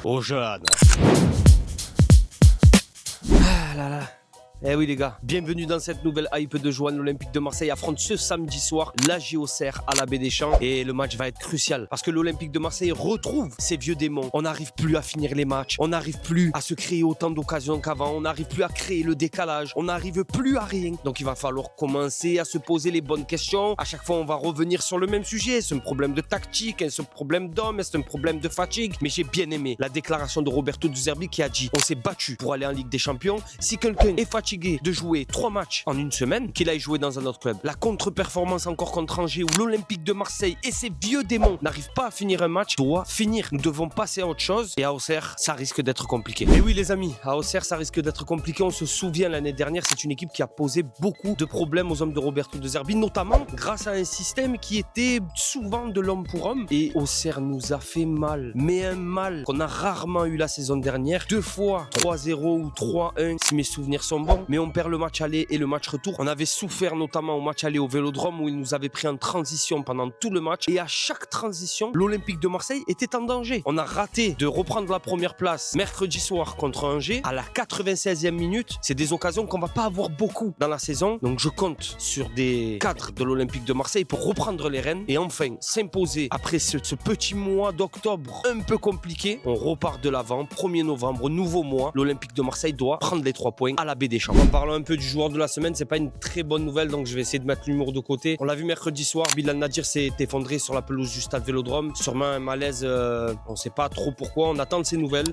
aux jeunes. Ah là là. Eh oui les gars, bienvenue dans cette nouvelle hype de Joanne. L'Olympique de Marseille affronte ce samedi soir la JOCR à la Baie des Champs et le match va être crucial parce que l'Olympique de Marseille retrouve ses vieux démons. On n'arrive plus à finir les matchs, on n'arrive plus à se créer autant d'occasions qu'avant, on n'arrive plus à créer le décalage, on n'arrive plus à rien. Donc il va falloir commencer à se poser les bonnes questions. À chaque fois on va revenir sur le même sujet. Est-ce un problème de tactique? Est-ce un problème d'homme? Est-ce un problème de fatigue? Mais j'ai bien aimé la déclaration de Roberto De Zerbi qui a dit: on s'est battu pour aller en Ligue des Champions. Si quelqu'un est fatigué de jouer 3 matchs en une semaine, qu'il aille jouer dans un autre club. La contre-performance encore contre Angers où l'Olympique de Marseille et ses vieux démons n'arrivent pas à finir un match doit finir. Nous devons passer à autre chose et à Auxerre, ça risque d'être compliqué. Et oui les amis, à Auxerre, ça risque d'être compliqué. On se souvient l'année dernière, c'est une équipe qui a posé beaucoup de problèmes aux hommes de Roberto De Zerbi, notamment grâce à un système qui était souvent de l'homme pour homme. Et Auxerre nous a fait mal, mais un mal qu'on a rarement eu la saison dernière. 2 fois 3-0 ou 3-1 si mes souvenirs sont bons, mais on perd le match aller et le match retour. On avait souffert notamment au match aller au Vélodrome où il nous avait pris en transition pendant tout le match et à chaque transition, l'Olympique de Marseille était en danger. On a raté de reprendre la première place mercredi soir contre Angers à la 96e minute. C'est des occasions qu'on va pas avoir beaucoup dans la saison. Donc je compte sur des cadres de l'Olympique de Marseille pour reprendre les rênes et enfin s'imposer après ce petit mois d'octobre un peu compliqué. On repart de l'avant, 1er novembre, nouveau mois. L'Olympique de Marseille doit prendre les 3 points à la Baie des Champs. En parlant un peu du joueur de la semaine, c'est pas une très bonne nouvelle, donc je vais essayer de mettre l'humour de côté. On l'a vu mercredi soir, Bilal Nadir s'est effondré sur la pelouse du stade Vélodrome. Sûrement un malaise, on sait pas trop pourquoi, on attend de ses nouvelles.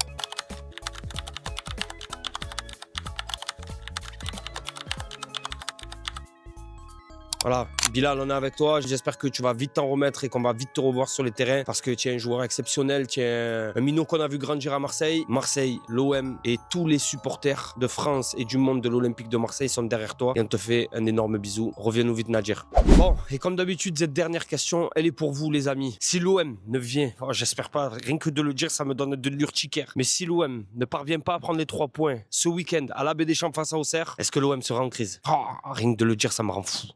Voilà, Bilal, on est avec toi. J'espère que tu vas vite t'en remettre et qu'on va vite te revoir sur les terrains parce que tu es un joueur exceptionnel. Tu es un minot qu'on a vu grandir à Marseille. Marseille, l'OM et tous les supporters de France et du monde de l'Olympique de Marseille sont derrière toi. Et on te fait un énorme bisou. Reviens-nous vite, Nadir. Bon, et comme d'habitude, cette dernière question, elle est pour vous, les amis. Si l'OM ne vient, j'espère pas, rien que de le dire, ça me donne de l'urticaire. Mais si l'OM ne parvient pas à prendre les 3 points ce week-end à la Baie des Champs face à Auxerre, est-ce que l'OM sera en crise? Rien que de le dire, ça me rend fou.